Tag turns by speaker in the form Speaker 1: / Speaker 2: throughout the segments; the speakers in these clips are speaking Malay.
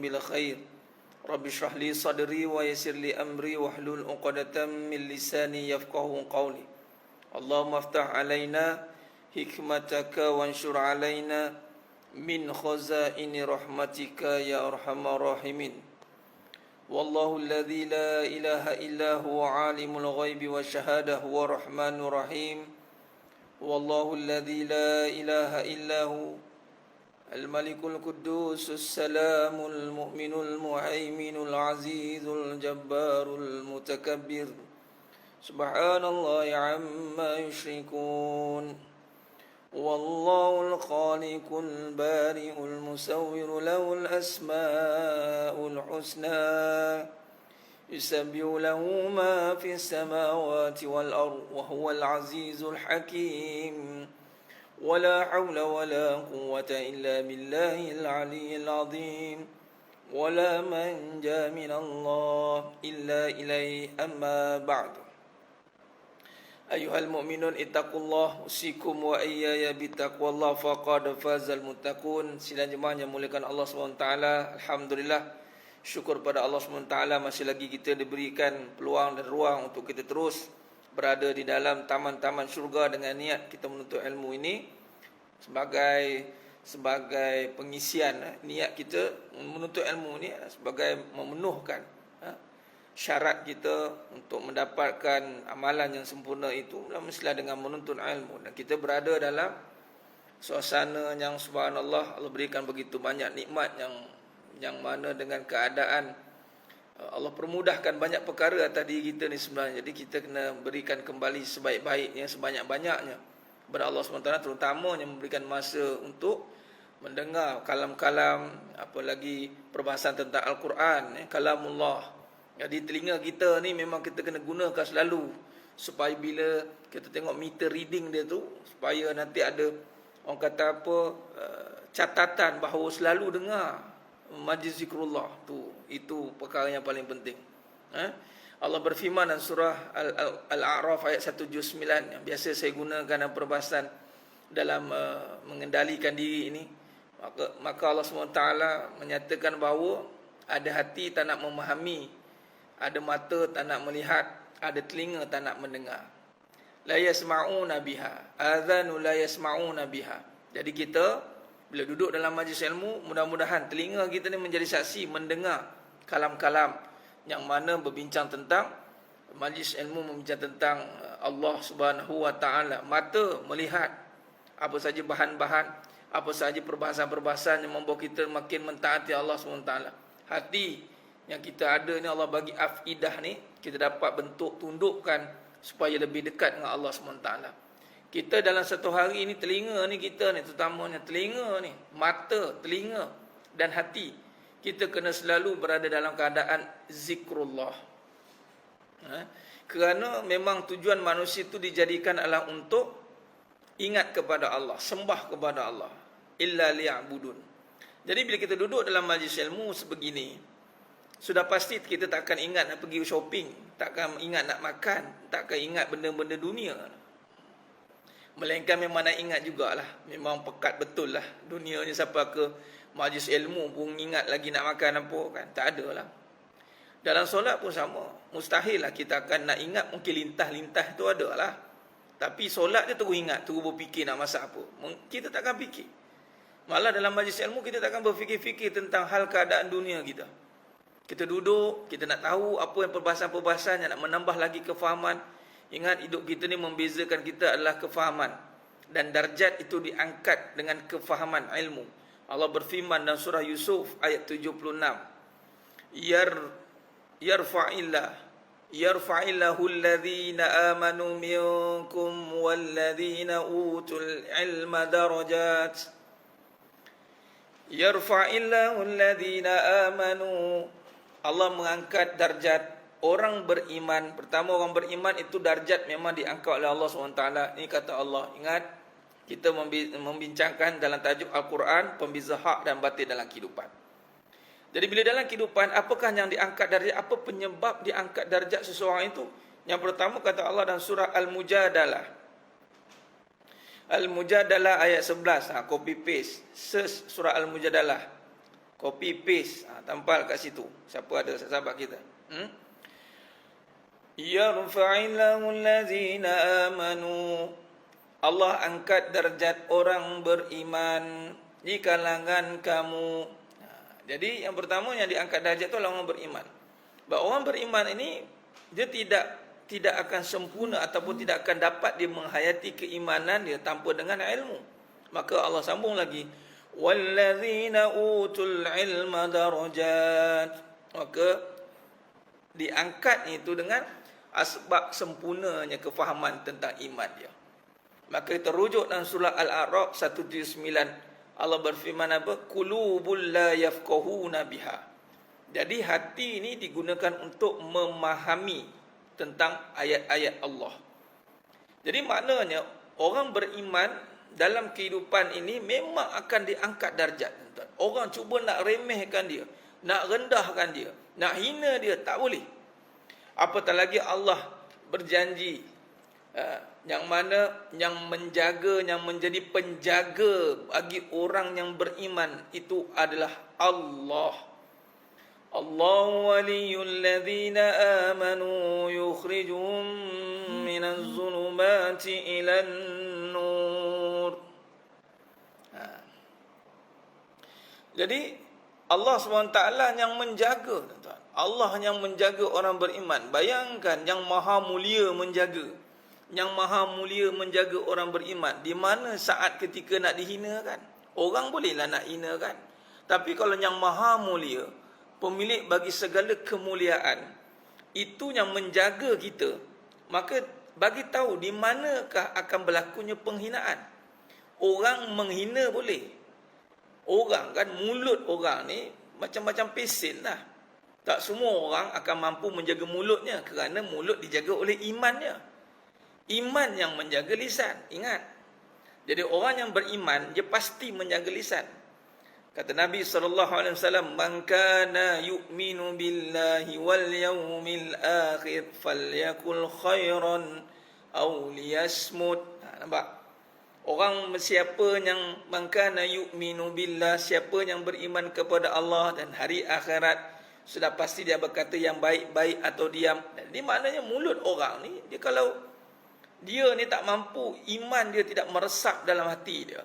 Speaker 1: بالخير رب اشرح لي صدري ويسر لي أمري واحلل عقدة من لساني يفقهوا قولي اللهم افتح علينا حكمتك وانشر علينا من خزائن رحمتك يا أرحم الراحمين والله الذي لا إله إلا هو عالم الغيب والشهادة هو الرحمن الرحيم والله الذي لا إله إلا هو الملك القدوس السلام المؤمن المهيمن العزيز الجبار المتكبر سبحان الله عما يشركون والله الخالق البارئ المصور له الأسماء الحسنى يسبح له ما في السماوات والأرض وهو العزيز الحكيم ولا حول ولا قوة إلا بالله العلي العظيم ولا منجا من الله إلا إليه أما بعد أيها المؤمنون اتقوا الله أوصيكم وإياي بتقوى الله فقد فاز المتقون. Sidang jemaah yang muliakan Allah SWT, Alhamdulillah, syukur pada Allah SWT masih lagi kita diberikan peluang dan ruang untuk kita terus berada di dalam taman-taman syurga dengan niat kita menuntut ilmu ini sebagai pengisian niat kita menuntut ilmu ini sebagai memenuhkan syarat kita untuk mendapatkan amalan yang sempurna itu mestilah dengan menuntut ilmu. Dan kita berada dalam suasana yang subhanallah, Allah berikan begitu banyak nikmat yang mana dengan keadaan Allah permudahkan banyak perkara atas diri kita ni sebenarnya. Jadi kita kena berikan kembali sebaik-baiknya, sebanyak-banyaknya kepada Allah SWT, terutamanya memberikan masa untuk mendengar kalam-kalam, apalagi perbahasan tentang Al-Quran, kalamullah. Jadi telinga kita ni memang kita kena gunakan selalu supaya bila kita tengok meter reading dia tu, supaya nanti ada orang kata apa, catatan bahawa selalu dengar majlis zikrullah tu. Itu perkara yang paling penting. Allah berfirman dalam surah Al-A'raf ayat 179 yang biasa saya gunakan dalam perbahasan dalam mengendalikan diri ini. Maka Allah SWT menyatakan bahawa ada hati tak nak memahami, ada mata tak nak melihat, ada telinga tak nak mendengar. La yasma'una biha, adhanu la yasma'una biha. Jadi kita bila duduk dalam majlis ilmu, mudah-mudahan telinga kita ni menjadi saksi mendengar kalam-kalam yang mana berbincang tentang majlis ilmu, membincang tentang Allah Subhanahu wa taala. Mata melihat apa saja bahan-bahan, apa saja perbahasan-perbahasan yang membawa kita makin mentaati Allah Subhanahu wa taala. Hati yang kita ada ni, Allah bagi afidah ni, kita dapat bentuk tundukkan supaya lebih dekat dengan Allah SWT. Kita dalam satu hari ni, telinga ni kita ni, terutamanya telinga ni, mata, telinga dan hati, kita kena selalu berada dalam keadaan zikrullah. Kerana memang tujuan manusia itu dijadikan adalah untuk ingat kepada Allah, sembah kepada Allah, illa liya'budun. Jadi bila kita duduk dalam majlis ilmu sebegini, sudah pasti kita takkan ingat nak pergi shopping, takkan ingat nak makan, takkan ingat benda-benda dunia. Melainkan memang nak ingat jugalah, memang pekat betul lah dunia ni. Siapa ke majlis ilmu pun ingat lagi nak makan apa kan? Tak ada lah. Dalam solat pun sama, mustahil lah kita akan nak ingat. Mungkin lintah-lintah tu ada lah, tapi solat dia terus ingat, terus berfikir nak masak apa. Kita takkan fikir. Malah dalam majlis ilmu kita takkan berfikir-fikir tentang hal keadaan dunia kita. Kita duduk, kita nak tahu apa yang perbahasan-perbahasan yang nak menambah lagi kefahaman. Ingat, hidup kita ni membezakan kita adalah kefahaman. Dan darjat itu diangkat dengan kefahaman ilmu. Allah berfirman dalam surah Yusuf ayat 76. Yarfa'illahu alladhina amanu minkum walladhina utul ilma darajat. Yarfa'illahu alladhina amanu, Allah mengangkat darjat orang beriman. Pertama, orang beriman itu darjat memang diangkat oleh Allah SWT. Ini kata Allah. Ingat, kita membincangkan dalam tajuk Al-Quran, pembeza hak dan batil dalam kehidupan. Jadi bila dalam kehidupan, apakah yang diangkat darjat? Apa penyebab diangkat darjat seseorang itu? Yang pertama kata Allah dalam surah Al-Mujadalah. Al-Mujadalah ayat 11. Copy paste. Search surah Al-Mujadalah. Copy paste, tampal kat situ. Siapa ada sahabat kita? Yarfa'illahu allazina amanu. Allah angkat darjat orang beriman di kalangan kamu. Jadi yang pertama yang diangkat darjat itu orang beriman. Bahawa orang beriman ini dia tidak akan sempurna ataupun tidak akan dapat dia menghayati keimanan dia tanpa dengan ilmu. Maka Allah sambung lagi, wallazina utul ilma darajat. Maka diangkat itu dengan asbab sempurnanya kefahaman tentang iman dia. Maka kita rujuk dalam surah Al-A'raf 179. Allah berfirman apa? Qulubul la yafqahuna biha. Jadi hati ini digunakan untuk memahami tentang ayat-ayat Allah. Jadi maknanya orang beriman dalam kehidupan ini memang akan diangkat darjat. Orang cuba nak remehkan dia, nak rendahkan dia, nak hina dia, tak boleh. Apatah lagi Allah berjanji yang mana yang menjaga, yang menjadi penjaga bagi orang yang beriman itu adalah Allah. Allahu waliyul ladzina amanu yukhrijuhum minaz zulumati ilan nur. Jadi Allah SWT yang menjaga, tuan-tuan. Allah yang menjaga orang beriman. Bayangkan yang maha mulia menjaga. Yang maha mulia menjaga orang beriman. Di mana saat ketika nak dihinakan? Orang bolehlah nak hinakan. Tapi kalau yang maha mulia, pemilik bagi segala kemuliaan, itu yang menjaga kita, maka bagi tahu di manakah akan berlakunya penghinaan. Orang menghina boleh. Orang kan, mulut orang ni macam-macam pesen lah. Tak semua orang akan mampu menjaga mulutnya kerana mulut dijaga oleh imannya. Iman yang menjaga lisan. Ingat. Jadi orang yang beriman, dia pasti menjaga lisan. Kata Nabi SAW, man kana yu'minu billahi wal yawmil akhir falyakul khairan aw liyasmut. Nampak? Orang siapa yang man kana yu'minu billah, siapa yang beriman kepada Allah dan hari akhirat, sudah pasti dia berkata yang baik-baik atau diam. Jadi maknanya mulut orang ni, dia kalau dia ni tak mampu, iman dia tidak meresap dalam hati dia,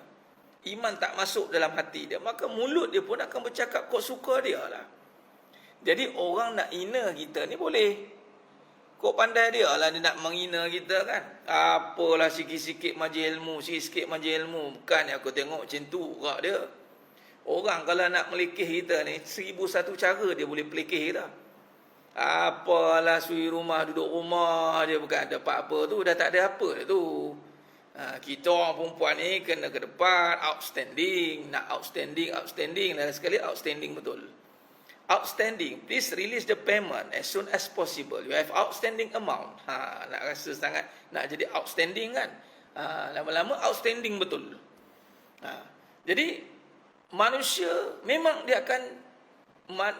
Speaker 1: iman tak masuk dalam hati dia, maka mulut dia pun akan bercakap kok suka dia lah. Jadi orang nak hina kita ni boleh. Kok pandai dia lah dia nak menghina kita kan. Apalah sikit-sikit majlis ilmu, sikit-sikit majlis ilmu. Bukan aku tengok macam tu rak dia. Orang kalau nak melikih kita ni, 1001 cara dia boleh pelikih kita. Apalah suri rumah, duduk rumah dia, bukan dapat apa tu, dah tak ada apa dah tu. Kita orang perempuan ni kena ke depan, outstanding, nak outstanding, dan sekali outstanding betul. Outstanding, please release the payment as soon as possible. You have outstanding amount. Nak rasa sangat nak jadi outstanding kan. Lama-lama outstanding betul. Jadi manusia memang dia akan,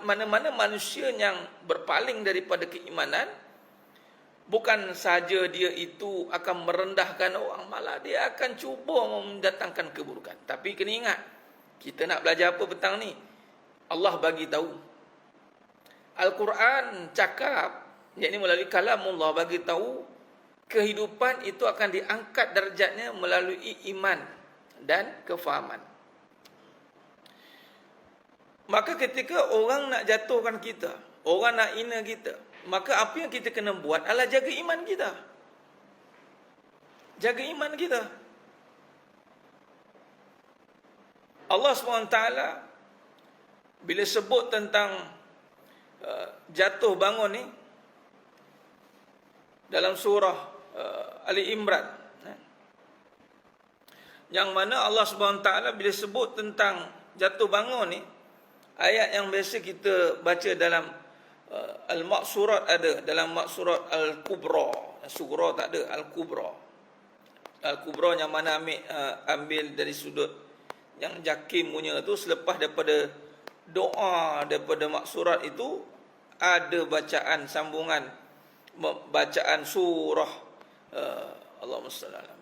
Speaker 1: mana-mana manusia yang berpaling daripada keimanan, bukan saja dia itu akan merendahkan orang, malah dia akan cuba mendatangkan keburukan. Tapi kena ingat, kita nak belajar apa petang ni? Allah bagi tahu. Al-Quran cakap, yakni melalui kalamullah bagi tahu, kehidupan itu akan diangkat darjatnya melalui iman dan kefahaman. Maka ketika orang nak jatuhkan kita, orang nak hina kita, maka apa yang kita kena buat adalah jaga iman kita. Jaga iman kita. Allah SWT bila sebut tentang jatuh bangun ni dalam surah Ali Imran, yang mana Allah SWT bila sebut tentang jatuh bangun ni, ayat yang biasa kita baca dalam Al-Maqsurat ada, dalam Maqsurat Al-Kubra. Sugra tak ada, Al-Kubra. Al-Kubra yang mana ambil dari sudut yang Jakim punya tu, selepas daripada doa daripada Maqsurat itu ada bacaan sambungan, bacaan surah Allahumma salli ala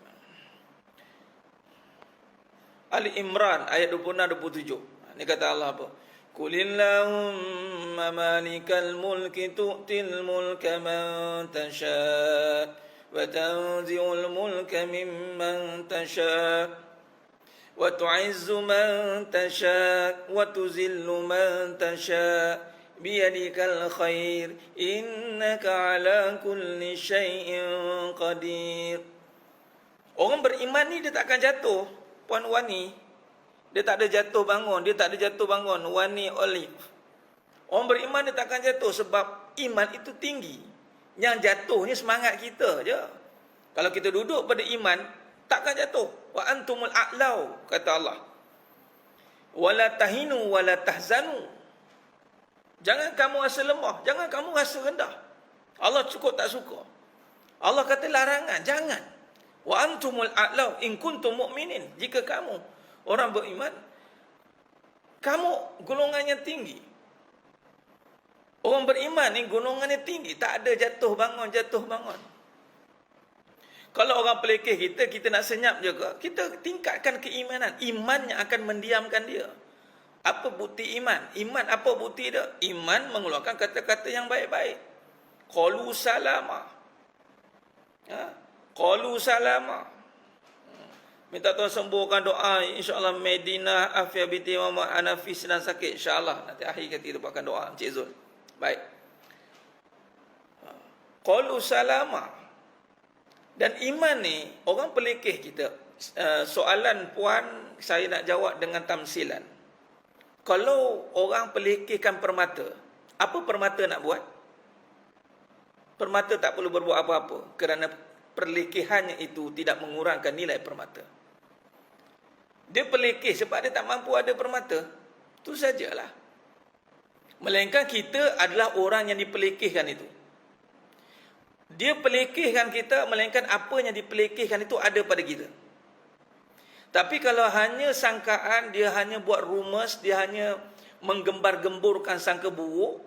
Speaker 1: Ali Imran ayat 26-27. Ini kata Allah apa? Qulillahumma malikal mulki tu'til mulka man tasha' wa tanzi'ul mulka mimman tasha' wa tu'izzu man tasha' wa tuzillu man tasha' biyadikal khair innaka ala kulli syai'in qadir. Orang beriman ni dia tak akan jatuh, puan Wani. Dia tak ada jatuh bangun, dia tak ada jatuh bangun, Wani Olive. Orang beriman dia tak akan jatuh sebab iman itu tinggi. Yang jatuh ni semangat kita je. Kalau kita duduk pada iman, tak akan jatuh. Wa antumul a'lau, kata Allah. Wala tahinu wala tahzanu. Jangan kamu rasa lemah, jangan kamu rasa rendah. Allah cukup tak suka. Allah kata larangan, jangan. Wa antumul a'lau in kuntum mu'minin. Jika kamu orang beriman, kamu golongannya tinggi. Orang beriman ni golongannya tinggi, tak ada jatuh bangun. Kalau orang pelekeh kita nak senyap juga, kita tingkatkan keimanan. Iman yang akan mendiamkan dia. Apa bukti iman? Iman apa bukti dia? Iman mengeluarkan kata-kata yang baik-baik. Qalu salama. Qalu salama. Minta Tuhan sembuhkan doa, insya-Allah Medina afia binti Muhammad Hanafi sedang sakit, insya-Allah. Nanti akhir kita buatkan doa Encik Zul. Baik. Qalu salama. Dan iman ni orang pelekeh kita. Soalan puan saya nak jawab dengan tamsilan. Kalau orang pelekehkan permata, apa permata nak buat? Permata tak perlu berbuat apa-apa kerana perlekehannya itu tidak mengurangkan nilai permata. Dia pelekeh sebab dia tak mampu ada permata. Itu sajalah. Melainkan kita adalah orang yang dipelekehkan itu. Dia pelekehkan kita, melainkan apa yang dipelekehkan itu ada pada kita. Tapi kalau hanya sangkaan, dia hanya buat rumus, dia hanya menggembar-gemburkan sangka buruk,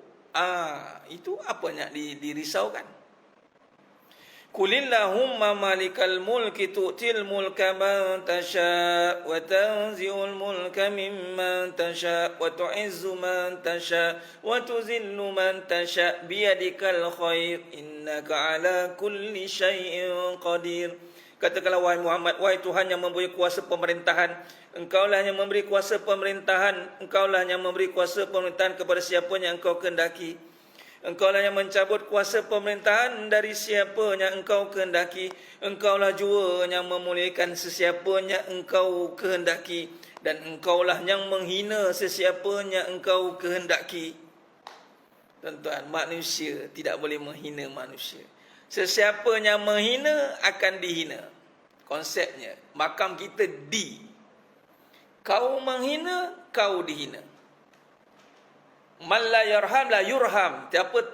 Speaker 1: itu apa yang dirisaukan. Qulillahumma malikal mulki tu'til mulka man tasha' wa tanzi'ul mulka mimman tasha' wa tu'izzu man tasha' wa tuzillu man tasha' biyadikal khair innaka ala kulli syai'in qadir. Katakanlah wahai Muhammad, wahai Tuhan yang memberi kuasa pemerintahan, Engkaulah yang memberi kuasa pemerintahan, Engkaulah yang memberi kuasa pemerintahan kepada siapa yang Engkau kehendaki. Engkaulah yang mencabut kuasa pemerintahan dari siapa yang Engkau kehendaki. Engkaulah jua yang memulihkan sesiapa yang Engkau kehendaki. Dan Engkaulah yang menghina sesiapa yang Engkau kehendaki. Tuan-tuan, manusia tidak boleh menghina manusia. Sesiapa yang menghina akan dihina. Konsepnya, makam kita di. Kau menghina, kau dihina. Man la yarham la yurham.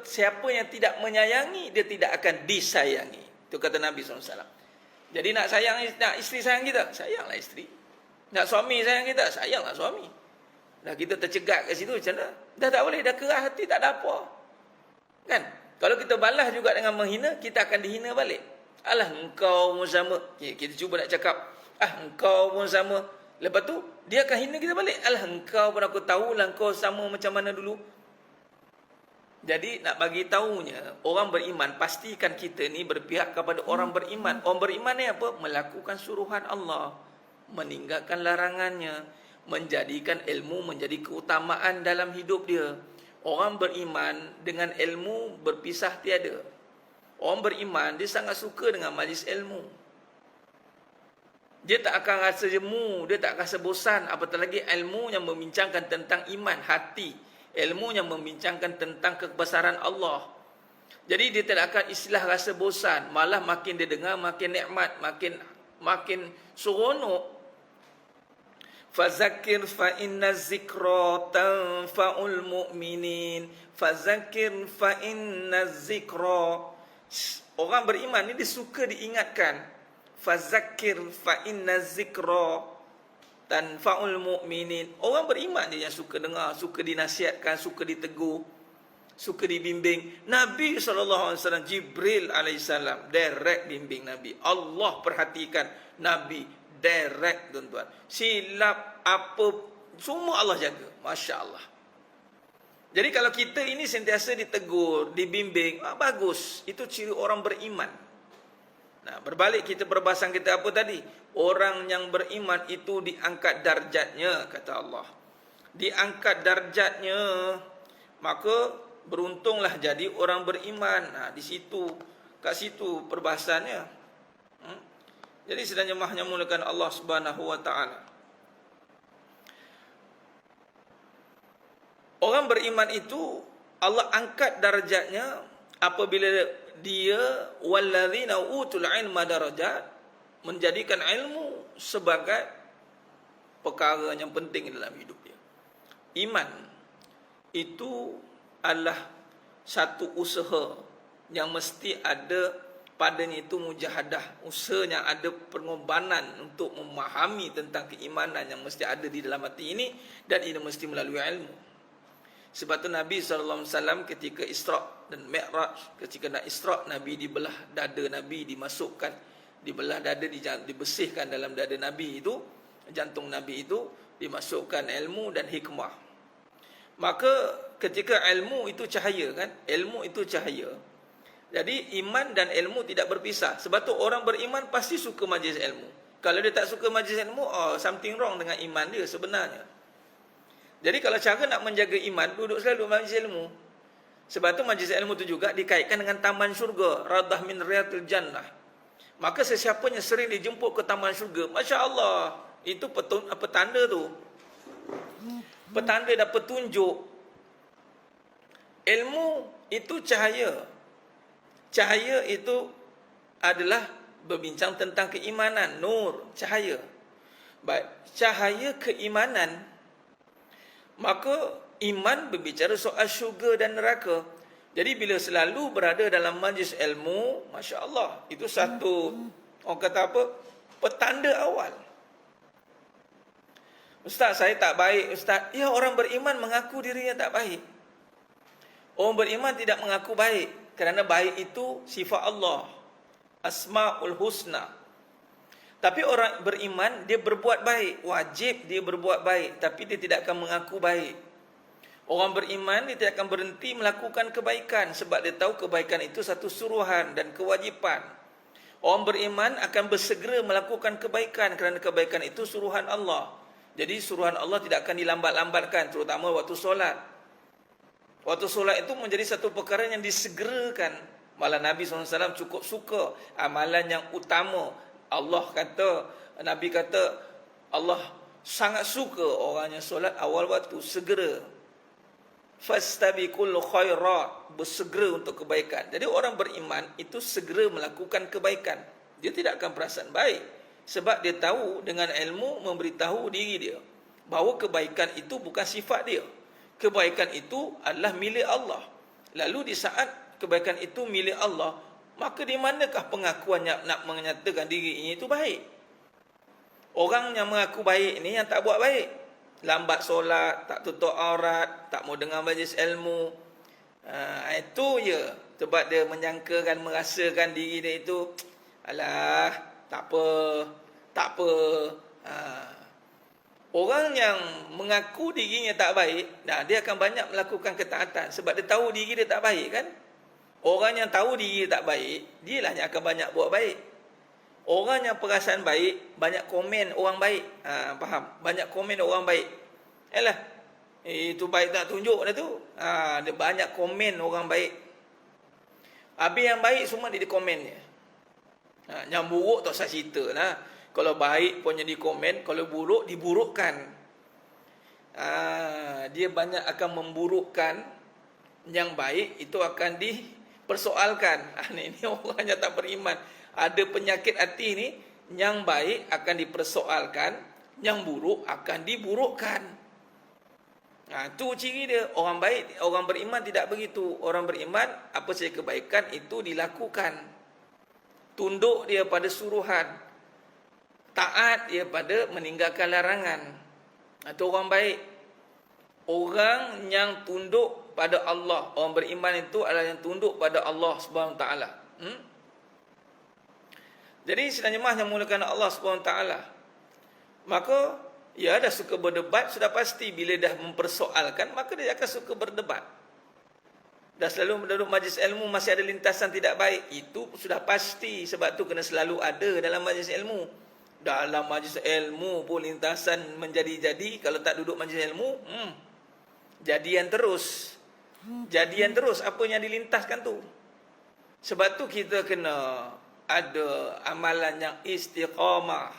Speaker 1: Siapa yang tidak menyayangi, dia tidak akan disayangi. Itu kata Nabi SAW. Jadi nak isteri sayang kita, sayanglah isteri. Nak suami sayang kita, sayanglah suami. Dah kita tercegat kat situ macam mana? Dah tak boleh, dah kerah hati, tak ada apa. Kan? Kalau kita balas juga dengan menghina, kita akan dihina balik. Alah engkau pun sama. Kita cuba nak cakap, engkau pun sama. Lepas tu, dia akan hina kita balik. Alah engkau pun aku tahulah engkau sama macam mana dulu. Jadi nak bagi tahunya, orang beriman, pastikan kita ni berpihak kepada orang beriman. Orang beriman ni apa? Melakukan suruhan Allah. Meninggalkan larangannya. Menjadikan ilmu menjadi keutamaan dalam hidup dia. Orang beriman dengan ilmu berpisah tiada. Orang beriman, dia sangat suka dengan majlis ilmu. Dia tak akan rasa jemu, dia tak akan rasa bosan. Apatah lagi ilmu yang membincangkan tentang iman, hati. Ilmu yang membincangkan tentang kebesaran Allah. Jadi dia tidak akan istilah rasa bosan. Malah makin dia dengar, makin nikmat, makin seronok. Fazakir fa inna zikra tanfa'ul mu'minin. Fazakir fa inna zikra. Orang beriman ni dia suka diingatkan. Fazakir fa inna zikra tanfa'ul mu'minin. Orang beriman dia yang suka dengar, suka dinasihatkan, suka ditegur, suka dibimbing. Nabi SAW, Jibril AS direct bimbing Nabi. Allah perhatikan Nabi direct, tuan-tuan. Silap apa semua Allah jaga. Masya Allah. Jadi kalau kita ini sentiasa ditegur, dibimbing, bagus. Itu ciri orang beriman. Nah, berbalik kita perbahasan kita apa tadi? Orang yang beriman itu diangkat darjatnya, kata Allah. Diangkat darjatnya, maka beruntunglah jadi orang beriman. Nah, di situ, kat situ perbahasannya. Jadi sedang jemaahnya mulakan Allah Subhanahu wa taala. Orang beriman itu Allah angkat darjatnya apabila dia walladzina utul ilma darajat, menjadikan ilmu sebagai perkara yang penting dalam hidup dia. Iman itu adalah satu usaha yang mesti ada padanya, itu mujahadah, usaha yang ada pengorbanan untuk memahami tentang keimanan yang mesti ada di dalam hati ini, dan ini mesti melalui ilmu. Sebab tu Nabi SAW ketika Isra' dan Mi'raj, ketika nak Isra', Nabi dibelah dada Nabi, dimasukkan, dibelah dada, dibersihkan dalam dada Nabi itu, jantung Nabi itu, dimasukkan ilmu dan hikmah. Maka ketika ilmu itu cahaya kan, ilmu itu cahaya. Jadi iman dan ilmu tidak berpisah. Sebab tu orang beriman pasti suka majlis ilmu. Kalau dia tak suka majlis ilmu, something wrong dengan iman dia sebenarnya. Jadi kalau cara nak menjaga iman, duduk selalu majlis ilmu. Sebab tu majlis ilmu tu juga dikaitkan dengan taman syurga, radah min riyadil jannah. Maka sesiapanya sering dijemput ke taman syurga, masya-Allah, itu petanda tu. Petanda dan petunjuk. Ilmu itu cahaya. Cahaya itu adalah berbincang tentang keimanan, nur, cahaya. Baik, cahaya keimanan. Maka iman berbicara soal syurga dan neraka. Jadi bila selalu berada dalam majlis ilmu, masya-Allah, itu satu, orang kata apa, petanda awal. Ustaz, saya tak baik, Ustaz. Ya, orang beriman mengaku dirinya tak baik. Orang beriman tidak mengaku baik, kerana baik itu sifat Allah, Asmaul Husna. Tapi orang beriman, dia berbuat baik, wajib dia berbuat baik, tapi dia tidak akan mengaku baik. Orang beriman, dia tidak akan berhenti melakukan kebaikan, sebab dia tahu kebaikan itu satu suruhan dan kewajipan. Orang beriman akan bersegera melakukan kebaikan, kerana kebaikan itu suruhan Allah. Jadi suruhan Allah tidak akan dilambat-lambatkan, terutama waktu solat. Waktu solat itu menjadi satu perkara yang disegerakan. Malah Nabi SAW cukup suka amalan yang utama. Allah kata, Nabi kata, Allah sangat suka orang yang solat awal waktu, segera. Fastabiqul khairat, bersegera untuk kebaikan. Jadi orang beriman itu segera melakukan kebaikan. Dia tidak akan perasan baik, sebab dia tahu dengan ilmu memberitahu diri dia bahawa kebaikan itu bukan sifat dia. Kebaikan itu adalah milik Allah. Lalu di saat kebaikan itu milik Allah, maka di manakah pengakuan nak menyatakan diri itu baik? Orang yang mengaku baik ni yang tak buat baik. Lambat solat, tak tutup aurat, tak mau dengar majlis ilmu. Itu je. Sebab dia menyangkakan, merasakan diri dia itu, alah, tak apa. Orang yang mengaku dirinya tak baik, dia akan banyak melakukan ketaatan. Sebab dia tahu diri dia tak baik kan. Orang yang tahu diri tak baik, dialah yang akan banyak buat baik. Orang yang perasaan baik, banyak komen orang baik. Faham? Banyak komen orang baik. Yalah, itu baik tak tunjuk dah tu. Dia banyak komen orang baik. Habis yang baik semua dia komen je. Yang buruk tak usah cerita lah. Kalau baik punya di komen, kalau buruk diburukkan. Dia banyak akan memburukkan. Yang baik itu akan dipersoalkan. Ini orang yang tak beriman. Ada penyakit hati ni, yang baik akan dipersoalkan, yang buruk akan diburukkan. Itu ciri dia. Orang baik, orang beriman tidak begitu. Orang beriman, apa saja kebaikan itu dilakukan. Tunduk dia pada suruhan. Taat dia pada meninggalkan larangan. Itu orang baik. Orang yang tunduk pada Allah. Orang beriman itu adalah yang tunduk pada Allah SWT. Jadi sedang jemaah yang mulakan Allah SWT, maka Ya, dah suka berdebat, sudah pasti bila dah mempersoalkan, maka dia akan suka berdebat. Dah selalu duduk majlis ilmu masih ada lintasan tidak baik, itu sudah pasti. Sebab tu kena selalu ada dalam majlis ilmu. Dalam majlis ilmu pun lintasan menjadi-jadi. Kalau tak duduk majlis ilmu, jadian terus. Jadian terus apa yang dilintaskan tu. Sebab tu kita kena ada amalan yang istiqamah.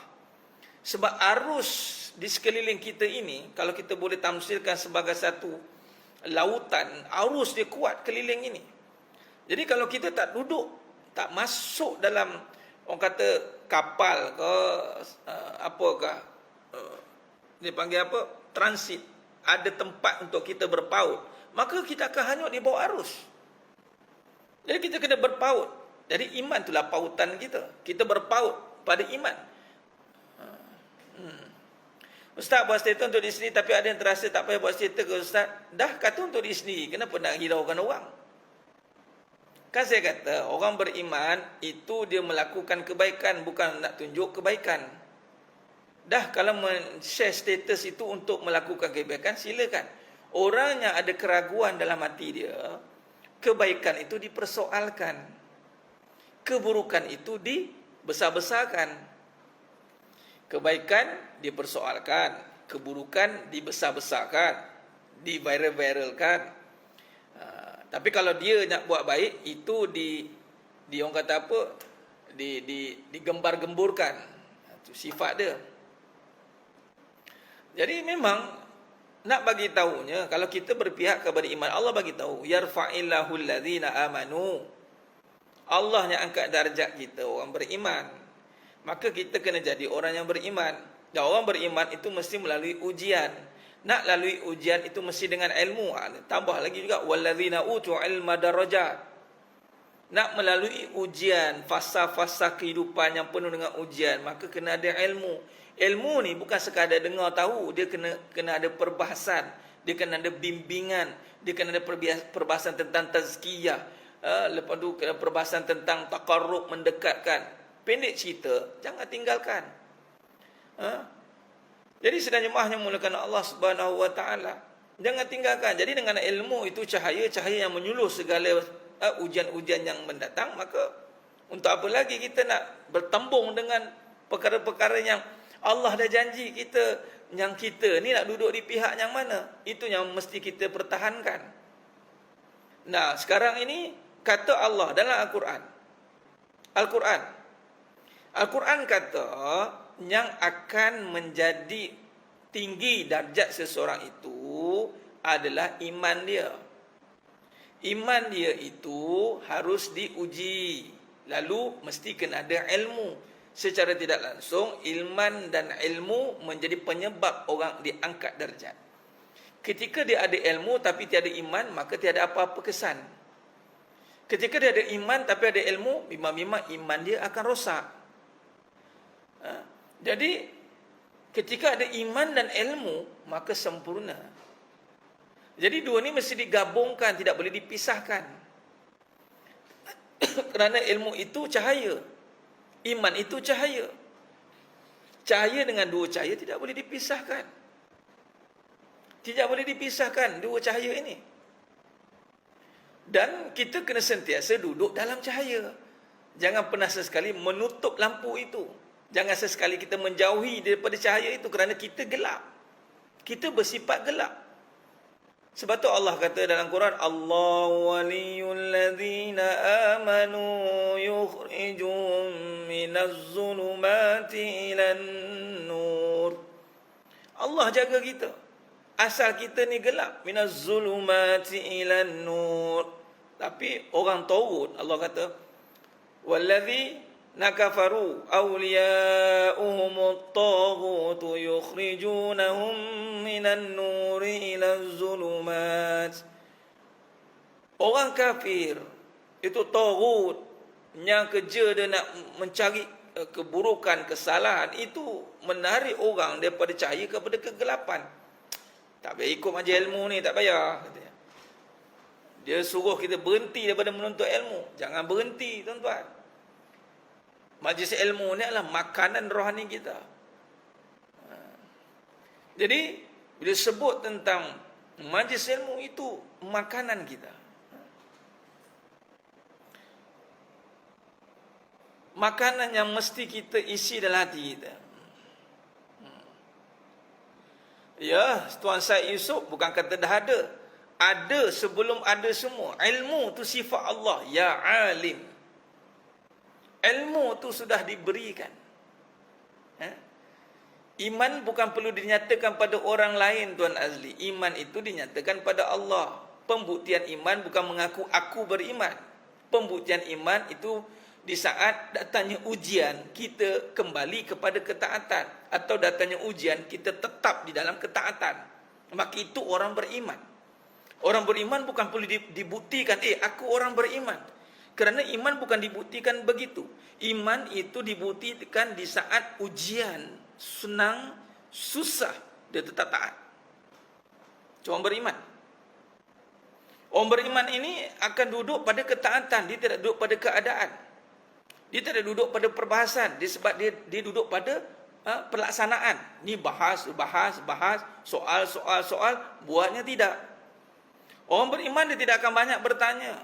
Speaker 1: Sebab arus di sekeliling kita ini, kalau kita boleh tamsilkan sebagai satu lautan, arus dia kuat keliling ini. Jadi kalau kita tak duduk, tak masuk dalam, orang kata kapal ke, apakah, dia panggil apa, transit, ada tempat untuk kita berpaut, maka kita akan hanyut di bawah arus. Jadi kita kena berpaut. Jadi iman itulah pautan kita. Kita berpaut pada iman. Ustaz buat statement untuk diri sendiri, tapi ada yang terasa tak payah buat statement ke Ustaz. Dah kata untuk diri sendiri, kenapa nak hiraukan orang? Kan saya kata, orang beriman itu dia melakukan kebaikan, bukan nak tunjuk kebaikan. Dah kalau share status itu untuk melakukan kebaikan, silakan. Orang yang ada keraguan dalam hati dia, kebaikan itu dipersoalkan, keburukan itu dibesar-besarkan. Kebaikan dipersoalkan, keburukan dibesar-besarkan, diviral-viralkan. Tapi kalau dia nak buat baik, itu di orang kata apa, digembar-gemburkan. Itu sifat dia. Jadi memang nak bagi tahunya, kalau kita berpihak kepada iman, Allah bagi tahu, yarfa'illahu allazina amanu. Allah yang angkat darjat kita orang beriman. Maka kita kena jadi orang yang beriman. Dan orang beriman itu mesti melalui ujian. Nak lalui ujian itu mesti dengan ilmu. Tambah lagi juga, wallazina utu ilma darajat. Nak melalui ujian, fasa-fasa kehidupan yang penuh dengan ujian, maka kena ada ilmu. Ilmu ni bukan sekadar dengar tahu, dia kena ada perbahasan, dia kena ada bimbingan, dia kena ada perbahasan tentang tazkiyah, lepas tu kena perbahasan tentang taqarrub, mendekatkan. Pendek cerita, jangan tinggalkan. Jadi sedang jemaahnya mulakan Allah Subhanahu Wa Taala, jangan tinggalkan. Jadi dengan ilmu itu cahaya yang menyuluh segala ujian-ujian yang mendatang. Maka untuk apa lagi kita nak bertembung dengan perkara-perkara yang Allah dah janji kita, yang kita ni nak duduk di pihak yang mana? Itu yang mesti kita pertahankan. Nah, sekarang ini kata Allah dalam Al-Quran kata yang akan menjadi tinggi darjat seseorang itu adalah iman dia. Iman dia itu harus diuji. Lalu mesti kena ada ilmu. Secara tidak langsung, iman dan ilmu menjadi penyebab orang diangkat darjat. Ketika dia ada ilmu tapi tiada iman, maka tiada apa-apa kesan. Ketika dia ada iman tapi ada ilmu, memang iman dia akan rosak. Jadi ketika ada iman dan ilmu, maka sempurna. Jadi dua ni mesti digabungkan, tidak boleh dipisahkan. Kerana ilmu itu cahaya, iman itu cahaya. Cahaya dengan dua cahaya tidak boleh dipisahkan. Tidak boleh dipisahkan dua cahaya ini. Dan kita kena sentiasa duduk dalam cahaya. Jangan pernah sesekali menutup lampu itu. Jangan sesekali kita menjauhi daripada cahaya itu kerana kita gelap. Kita bersifat gelap. Sebab tu Allah kata dalam Quran, Allahu waliyul ladzina amanu yukhrijuhum minaz zulumati ilan nur. Allah jaga kita. Asal kita ni gelap, minaz zulumati ilan nur. Tapi orang tauhid, Allah kata, wallazi nakafaru awliya'uhumut taghutu yukhrijunahum minan nuri ilaz zulumat. Orang kafir itu taghut, yang kerja dia nak mencari keburukan, kesalahan, itu menarik orang daripada cahaya kepada kegelapan. Tak payah ikut majlis ilmu ni, tak payah. Dia suruh kita berhenti daripada menuntut ilmu. Jangan berhenti, tuan-tuan. Majlis ilmu ni adalah makanan rohani kita. Jadi bila sebut tentang majlis ilmu, itu makanan kita. Makanan yang mesti kita isi dalam hati kita. Ya, Tuan Syed Yusof bukan kata dah ada. Ada sebelum ada semua. Ilmu tu sifat Allah. Ya alim. Ilmu tu sudah diberikan. Iman bukan perlu dinyatakan pada orang lain, Tuan Azli. Iman itu dinyatakan pada Allah. Pembuktian iman bukan mengaku aku beriman. Pembuktian iman itu di saat datangnya ujian, kita kembali kepada ketaatan. Atau datangnya ujian, kita tetap di dalam ketaatan. Maka itu orang beriman. Orang beriman bukan perlu dibuktikan, aku orang beriman. Kerana iman bukan dibuktikan begitu. Iman itu dibuktikan di saat ujian, senang, susah, dia tetap taat. Itu orang beriman. Orang beriman ini akan duduk pada ketaatan. Dia tidak duduk pada keadaan. Dia tidak duduk pada perbahasan. Sebab dia duduk pada pelaksanaan. Ni bahas, soal, buatnya tidak. Orang beriman dia tidak akan banyak bertanya.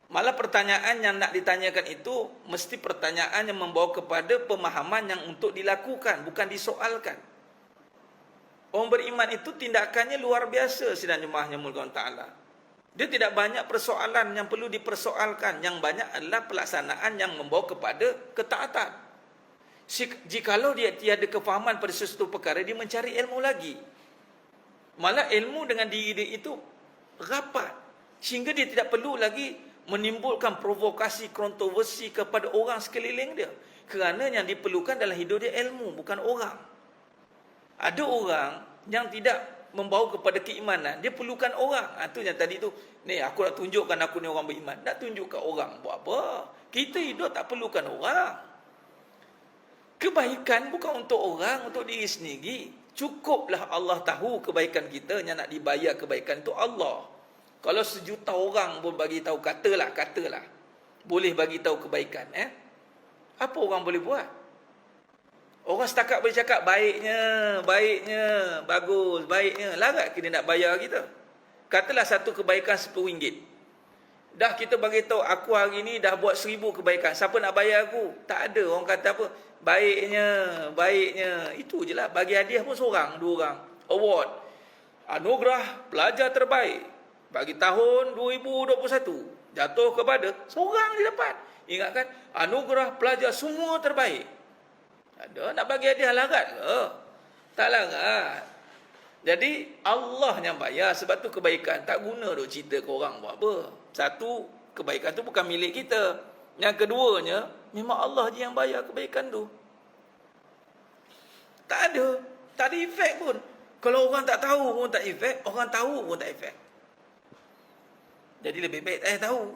Speaker 1: Malah pertanyaan yang nak ditanyakan itu mesti pertanyaan yang membawa kepada pemahaman yang untuk dilakukan, bukan disoalkan. Orang beriman itu tindakannya luar biasa sidang jemaahnya mulkan Ta'ala. Dia tidak banyak persoalan yang perlu dipersoalkan. Yang banyak adalah pelaksanaan yang membawa kepada ketaatan. Jikalau dia tiada kefahaman pada sesuatu perkara, dia mencari ilmu lagi. Malah ilmu dengan diri dia itu rapat. Sehingga dia tidak perlu lagi menimbulkan provokasi, kontroversi kepada orang sekeliling dia. Kerana yang diperlukan dalam hidup dia ilmu, bukan orang. Ada orang yang tidak membawa kepada keimanan, dia perlukan orang. Itu yang tadi tu, ni aku nak tunjukkan aku ni orang beriman. Nak tunjukkan orang buat apa? Kita hidup tak perlukan orang. Kebaikan bukan untuk orang, untuk diri sendiri. Cukuplah Allah tahu kebaikan kita, yang nak dibayar kebaikan itu Allah. Kalau sejuta orang pun bagi tahu, katalah boleh bagi tahu kebaikan, apa orang boleh buat? Orang setakat boleh cakap baiknya, bagus, baiknya. Larat kena nak bayar kita. Katalah satu kebaikan RM10. Dah kita bagi tahu aku hari ni dah buat 1000 kebaikan. Siapa nak bayar aku? Tak ada. Orang kata apa? Baiknya. Itu je lah. Bagi hadiah pun seorang, 2 orang. Award. Anugerah pelajar terbaik. Bagi tahun 2021. Jatuh kepada seorang dia dapat. Ingatkan, anugerah pelajar semua terbaik. Ada nak bagi hadiah larat ke? Tak larat. Jadi Allah yang bayar. Sebab tu kebaikan tak guna duk cerita ke orang buat apa. Satu, kebaikan tu bukan milik kita. Yang keduanya, memang Allah je yang bayar kebaikan tu. Tak ada efek pun. Kalau orang tak tahu pun tak efek, orang tahu pun tak efek. Jadi lebih baik tak tahu.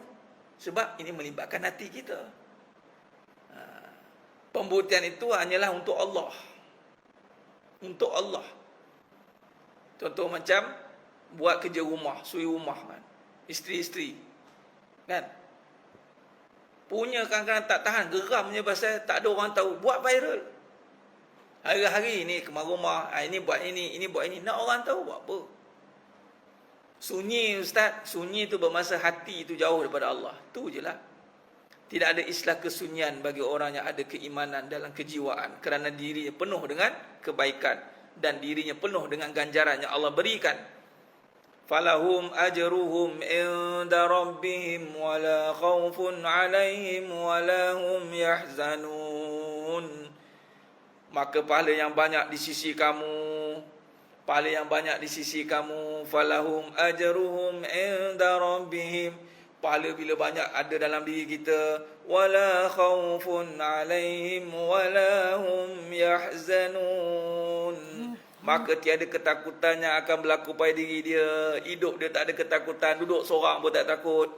Speaker 1: Sebab ini melibatkan hati kita. Pembuktian itu hanyalah untuk Allah. Untuk Allah. Contoh macam buat kerja rumah, suri rumah kan. Isteri-isteri. Kan? Punya kadang-kadang tak tahan, geramnya pasal tak ada orang tahu. Buat viral. Hari-hari ni kemas rumah, ini buat ini buat ini. Nak orang tahu buat apa? Sunyi Ustaz, sunyi tu bermasa hati itu jauh daripada Allah. Tu je lah. Tidak ada istilah kesunyian bagi orang yang ada keimanan dalam kejiwaan. Kerana dirinya penuh dengan kebaikan. Dan dirinya penuh dengan ganjaran yang Allah berikan. Falahum ajruhum inda rabbihim wala khawfun alaihim wala hum yahzanun. Maka pahala yang banyak di sisi kamu. Pahala yang banyak di sisi kamu. Falahum ajruhum inda rabbihim. Pahala bila banyak ada dalam diri kita. Wala khawfun alaihim wala hum yahzanun. Maka tiada ketakutan yang akan berlaku pada diri dia. Hidup dia tak ada ketakutan. Duduk seorang pun tak takut.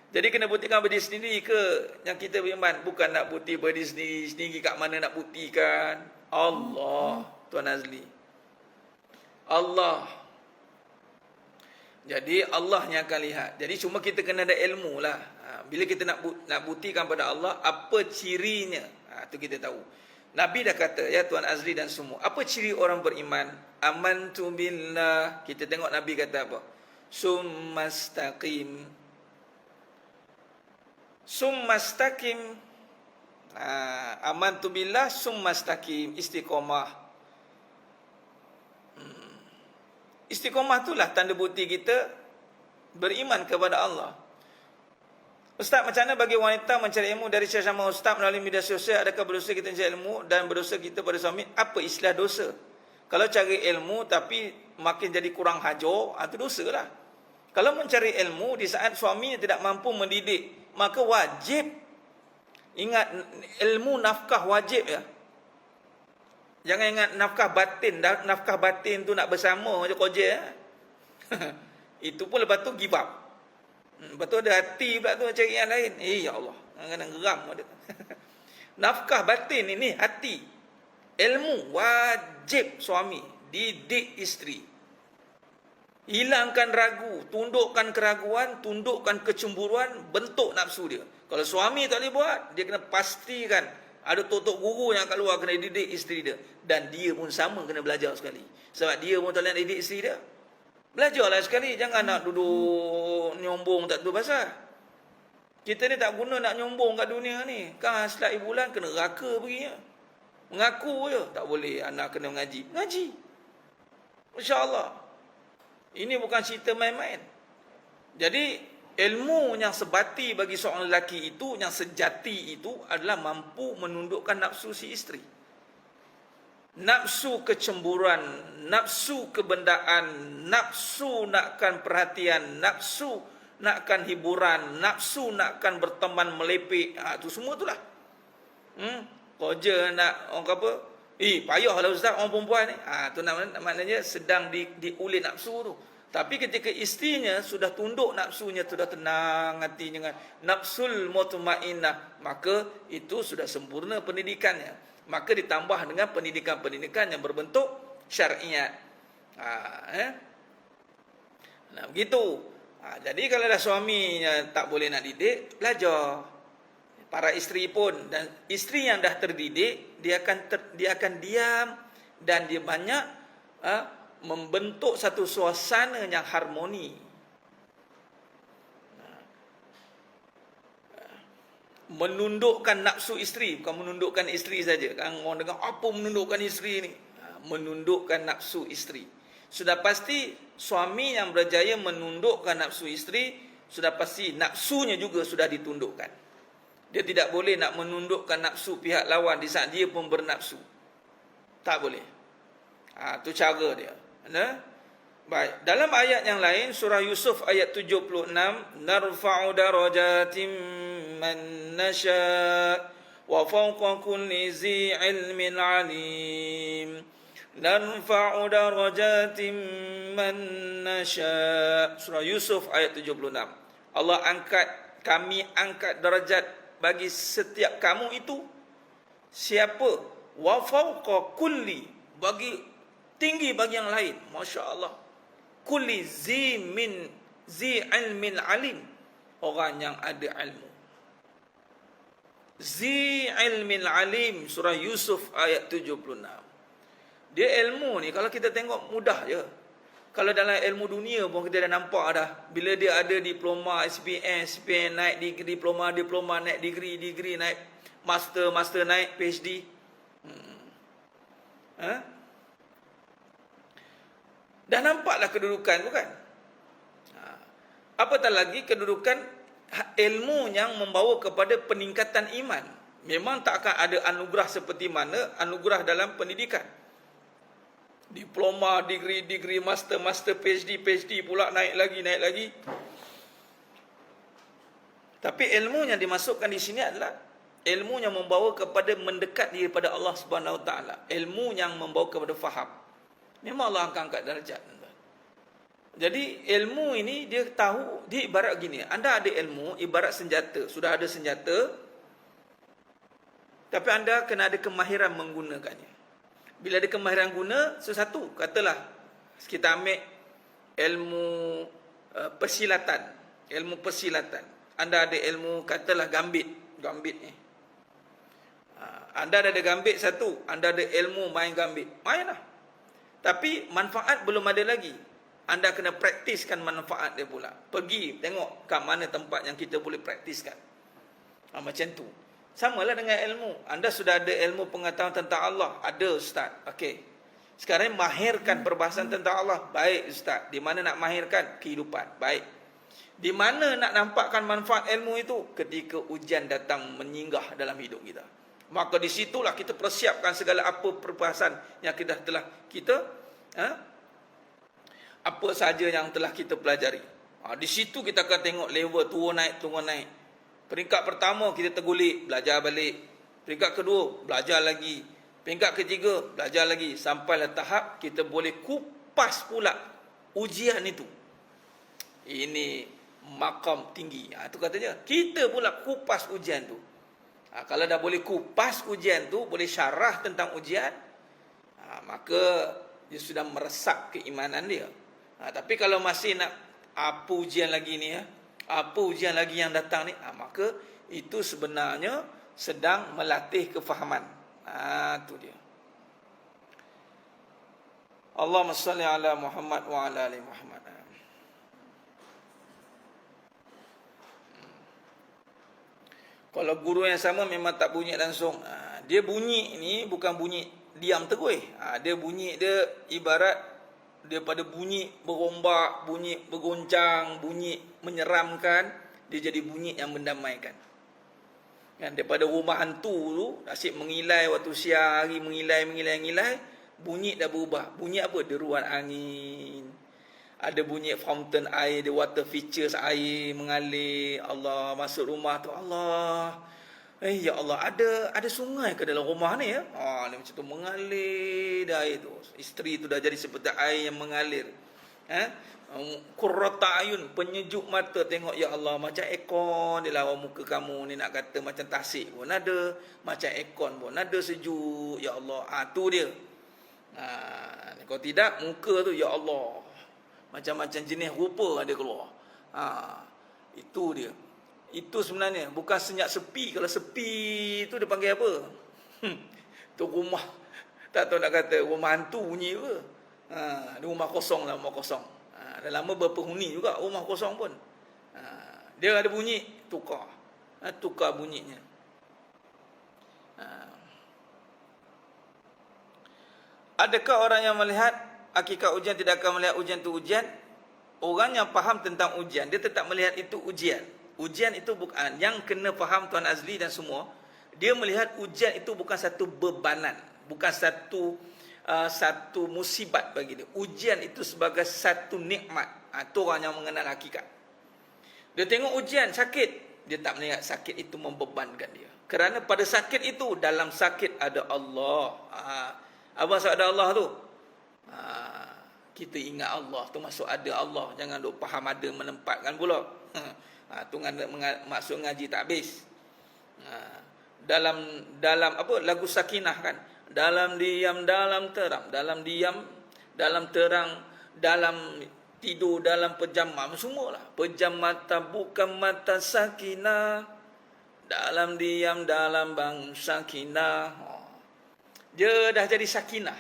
Speaker 1: Jadi kena buktikan pada diri sendiri ke yang kita beriman? Bukan nak bukti pada diri sendiri. Sendiri kat mana nak buktikan? Allah. Tuan Azli. Allah. Jadi Allah yang akan lihat. Jadi cuma kita kena ada ilmu lah. Bila kita nak buktikan pada Allah, apa cirinya? Itu kita tahu. Nabi dah kata, ya Tuan Azli dan semua, apa ciri orang beriman? Amantu billah. Kita tengok Nabi kata apa? Summastaqim. Summastaqim. Amantu billah summastaqim. Istiqomah. Istiqomah itulah tanda bukti kita beriman kepada Allah. Ustaz, macam mana bagi wanita mencari ilmu dari sesama ustaz melalui media sosial? Adakah berdosa kita mencari ilmu dan berdosa kita pada suami? Apa istilah dosa? Kalau cari ilmu tapi makin jadi kurang hajar, itu dosa lah. Kalau mencari ilmu di saat suami tidak mampu mendidik, maka wajib. Ingat, ilmu nafkah wajib ya. Jangan ingat nafkah batin. Nafkah batin tu nak bersama macam koja. Itu pun lepas tu give up. Lepas tu ada hati pula tu cari yang lain. Ya Allah, kadang-kadang geram ada. Nafkah batin ini hati. Ilmu wajib suami didik isteri. Hilangkan ragu, tundukkan keraguan, tundukkan kecemburuan, bentuk nafsu dia. Kalau suami tak boleh buat, dia kena pastikan ada tok-tok guru yang kat luar kena didik isteri dia. Dan dia pun sama kena belajar sekali. Sebab dia pun tak boleh didik isteri dia. Belajarlah sekali, jangan nak duduk nyombong tak tahu pasal. Kita ni tak guna nak nyombong kat dunia ni. Kan selai bulan kena raka pergi. Mengaku je, tak boleh anak kena mengaji. Ngaji. Masya-Allah. Ini bukan cerita main-main. Jadi ilmu yang sebati bagi seorang lelaki itu, yang sejati itu adalah mampu menundukkan nafsu si isteri. Nafsu kecemburuan, nafsu kebendaan, nafsu nakkan perhatian, nafsu nakkan hiburan, nafsu nakkan berteman melepek. Itu semua itulah. Koja nak orang apa? Payahlah ustaz orang perempuan ni. Tu maknanya sedang diulit nafsu tu. Tapi ketika isterinya sudah tunduk nafsunya, sudah tenang hati dengan nafsul mutmainnah, maka itu sudah sempurna pendidikannya. Maka ditambah dengan pendidikan-pendidikan yang berbentuk syariat. Nah, begitu. Jadi kalau dah suaminya tak boleh nak didik, belajar. Para isteri pun, dan isteri yang dah terdidik, dia akan diam dan dia banyak membentuk satu suasana yang harmoni. Menundukkan nafsu isteri, bukan menundukkan isteri saja. Kan orang dengar apa menundukkan isteri ni? Menundukkan nafsu isteri. Sudah pasti suami yang berjaya menundukkan nafsu isteri, sudah pasti nafsunya juga sudah ditundukkan. Dia tidak boleh nak menundukkan nafsu pihak lawan di saat dia pun bernafsu. Tak boleh. Itu cara dia. Baik, dalam ayat yang lain surah Yusuf ayat 76, narfa'u darajatim man nasha' wa fawqa kulli zi ilmin alim. Narfa'u darajatim man nasha'. Surah Yusuf ayat 76. Allah kami angkat darjat bagi setiap kamu itu siapa? Wa fawqa kulli, bagi tinggi bagi yang lain. Masya Allah. Kulli zi ilmin alim, orang yang ada ilmu. Zi ilmin alim, surah Yusuf ayat 76. Dia ilmu ni kalau kita tengok mudah je. Kalau dalam ilmu dunia pun kita dah nampak dah. Bila dia ada diploma, SPM naik diploma, naik degree naik master naik PhD. Dah nampaklah kedudukan, bukan? Apatah lagi kedudukan ilmu yang membawa kepada peningkatan iman. Memang tak akan ada anugerah seperti mana anugerah dalam pendidikan. Diploma, degree, master, PhD pula naik lagi. Tapi ilmu yang dimasukkan di sini adalah ilmu yang membawa kepada mendekat diri pada Allah Subhanahu Wa Taala. Ilmu yang membawa kepada faham. Memang Allah akan angkat darjat. Jadi ilmu ini dia tahu, dia ibarat gini. Anda ada ilmu ibarat senjata. Sudah ada senjata, tapi anda kena ada kemahiran menggunakannya. Bila ada kemahiran guna sesuatu, katalah kita ambil ilmu persilatan. Ilmu persilatan. Anda ada ilmu katalah gambit ni. Anda ada gambit satu, anda ada ilmu main gambit, mainlah. Tapi manfaat belum ada lagi. Anda kena praktiskan manfaat dia pula. Pergi tengok kat mana tempat yang kita boleh praktiskan. Macam tu. Samalah dengan ilmu. Anda sudah ada ilmu pengetahuan tentang Allah. Ada ustaz. Okey. Sekarang mahirkan perbahasan tentang Allah. Baik ustaz. Di mana nak mahirkan? Kehidupan. Baik. Di mana nak nampakkan manfaat ilmu itu? Ketika ujian datang menyinggah dalam hidup kita. Maka di situlah kita persiapkan segala apa perbahasan yang kita apa saja yang telah kita pelajari. Di situ kita akan tengok level turun naik. Peringkat pertama kita tergulik, belajar balik. Peringkat kedua, belajar lagi. Peringkat ketiga, belajar lagi. Sampailah tahap kita boleh kupas pula ujian itu. Ini makam tinggi. Itu katanya. Kita pula kupas ujian tu. Kalau dah boleh kupas ujian tu, boleh syarah tentang ujian, maka dia sudah meresap keimanan dia. Tapi kalau masih nak apa ujian lagi ni, apa ujian lagi yang datang ni, maka itu sebenarnya sedang melatih kefahaman. Tu dia. Allahumma salli ala Muhammad wa ala ali Muhammad. Kalau guru yang sama memang tak bunyi langsung. Dia bunyi ni bukan bunyi diam terus. Dia bunyi dia ibarat daripada bunyi berombak, bunyi bergoncang, bunyi menyeramkan, dia jadi bunyi yang mendamaikan. Kan daripada rumah hantu tu asyik mengilai waktu siang hari, mengilai, bunyi dah berubah. Bunyi apa? Deruan angin. Ada bunyi fountain air, the water features air mengalir. Allah masuk rumah tu, Allah. Ya Allah, ada sungai ke dalam rumah ni ya? Dia macam tu mengalir dah air tu. Isteri tu dah jadi seperti air yang mengalir. Qurrata ayun, penyejuk mata tengok ya Allah, macam aircon di lawa muka kamu ni, nak kata macam tasik pun ada, macam aircon pun ada, sejuk ya Allah. Tu dia. Kalau tidak muka tu ya Allah, macam-macam jenis rupa ada keluar. Itu dia. Itu sebenarnya bukan senyap sepi. Kalau sepi tu dia panggil apa? Tu rumah, tak tahu nak kata rumah hantu bunyi apa. Rumah kosong lah, rumah kosong. Dah lama berpenghuni juga rumah kosong pun. Dia ada bunyi, tukar. Tukar bunyinya. Adakah orang yang melihat hakikat ujian tidak akan melihat ujian itu ujian? Orang yang faham tentang ujian, dia tetap melihat itu ujian. Ujian itu bukan, yang kena faham Tuan Azli dan semua, dia melihat ujian itu bukan satu bebanan, bukan satu musibat bagi dia. Ujian itu sebagai satu nikmat. Itu orang yang mengenal hakikat. Dia tengok ujian, sakit, dia tak melihat sakit itu membebankan dia. Kerana pada sakit itu, dalam sakit ada Allah. Apa maksud ada Allah tu? Kita ingat Allah tu masuk ada Allah. Jangan duk faham ada menempatkan pula. Tu maksud ngaji tak habis. Dalam apa lagu Sakinah kan? Dalam diam, dalam terang, dalam diam, dalam terang, dalam tidur, dalam pejamam, semualah. Pejam mata bukan mata sakinah. Dalam diam, dalam bang sakinah. Dia dah jadi sakinah.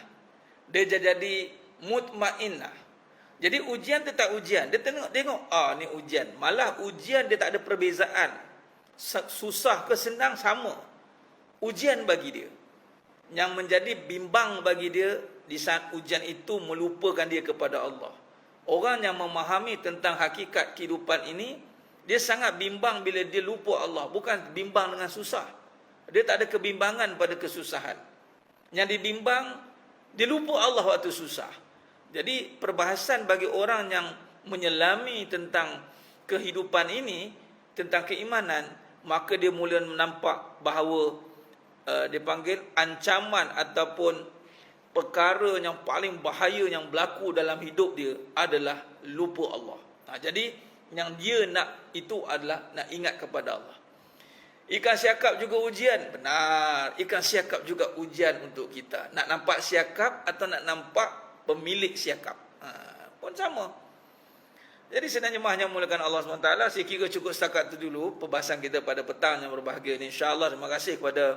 Speaker 1: Dia jadi mutmainnah. Jadi ujian tetap ujian. Dia tengok, ni ujian. Malah ujian dia tak ada perbezaan. Susah ke senang sama. Ujian bagi dia. Yang menjadi bimbang bagi dia di saat ujian itu melupakan dia kepada Allah. Orang yang memahami tentang hakikat kehidupan ini, dia sangat bimbang bila dia lupa Allah. Bukan bimbang dengan susah. Dia tak ada kebimbangan pada kesusahan. Yang dibimbang, dia lupa Allah waktu susah. Jadi perbahasan bagi orang yang menyelami tentang kehidupan ini, tentang keimanan, maka dia mula menampak bahawa dipanggil ancaman ataupun perkara yang paling bahaya yang berlaku dalam hidup dia adalah lupa Allah. Jadi yang dia nak itu adalah nak ingat kepada Allah. Ikan siakap juga ujian. Benar. Ikan siakap juga ujian untuk kita. Nak nampak siakap atau nak nampak pemilik siakap. Pun sama. Jadi sebenarnya mahnya mulakan Allah SWT. Saya kira cukup setakat itu dulu perbahasan kita pada petang yang berbahagia ini. InsyaAllah terima kasih kepada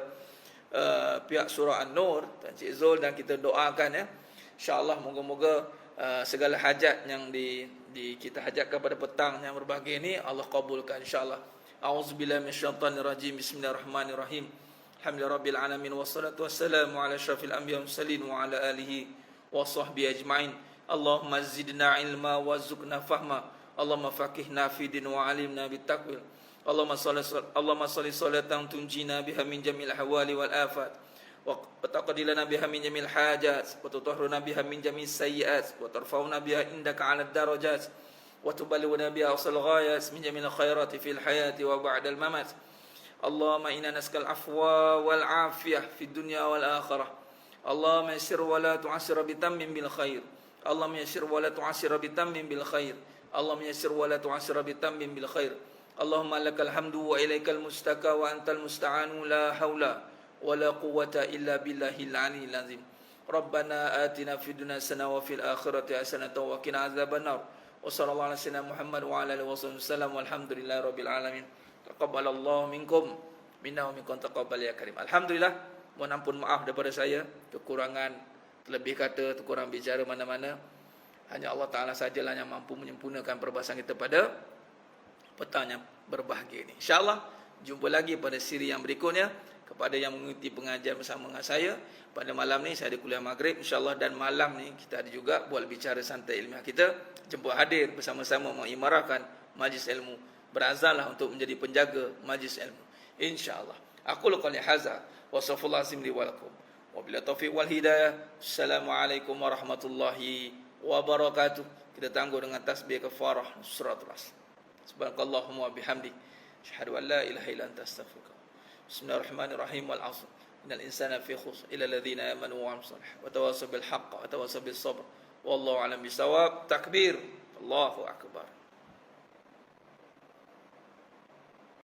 Speaker 1: pihak surah An-Nur, Tan Cik Zul, dan kita doakan ya. InsyaAllah moga-moga segala hajat yang kita hajatkan pada petang yang berbahagia ini Allah kabulkan insyaAllah. A'udzubillahi minasyaitanirrajim. Bismillahirrahmanirrahim. Alhamdulillahirabbil alamin wassalatu wassalamu ala asyrafil anbiya'i wal mursalin wa ala alihi wa sahbihi ajma'in. Allahumma zidna ilma wa zukna fahma. Allahumma faqihna fi din wa alimna bittaqwil. Allahumma salli salatan tunjina biha min jamil ahwali wal afat wa taqdi lana biha min jamil hajat wa tutahhiruna biha min jamil sayyi'at wa tarfa'una biha indaka 'ala ad-darajat wa tuballighuna biha asal ghayat min jamil khairati fil hayati wa ba'da al-mamat. Allahumma inna nas'aluka al-afwa wal 'afiyah fid dunya wal akhirah. Allahumma yassir wa la tu'assir bi tammin bil khair. Allahumma yassir wa la tu'assir bi tammin bil khair. Allahumma yassir wa la tu'assir bi tammin bil khair. Allahumma lakal hamdu wa ilaikal mustaka wa antal musta'anu la haula wa la quwwata illa billahil aliyyil azim. Rabbana atina fid dunya hasanah wa fil akhirati hasanah wa qina adzabannar. Wa sallallahu ala sayyidina Muhammad wa ala alihi wasallam walhamdulillahi rabbil alamin. Taqabbalallahu minkum minna wa minkum taqabbal ya karim. Alhamdulillah, mohon ampun maaf daripada saya kekurangan terlebih kata, terkurang bicara mana-mana. Hanya Allah Taala sajalah yang mampu menyempurnakan perbahasan kita pada petang yang berbahagia ini. InsyaAllah jumpa lagi pada siri yang berikutnya. Kepada yang mengikuti pengajian bersama dengan saya, pada malam ni saya ada kuliah maghrib insyaAllah, dan malam ni kita ada juga buat bicara santai ilmiah kita. Jumpa hadir bersama-sama mengimarahkan majlis ilmu. Berazamlah untuk menjadi penjaga majlis ilmu insyaAllah. Aku qali hadza wa astaghfirullah azim li wa lakum. Wa bila taufiq wal hidayah. Assalamualaikum warahmatullahi wabarakatuh. Kita tangguh dengan tasbih kafarah suratul asr. Subhanakallahumma wa bihamdik, asyhadu an la ilaha illa anta astaghfiruka. Bismillahirrahmanirrahim. Wal 'asr. Innal insana fi khusr illa alladhina amanu wa 'amilus salih wa tawassaw bil haqq wa tawassaw bis sabr. Wallahu a'lam bisawab. Takbir. Allahu akbar.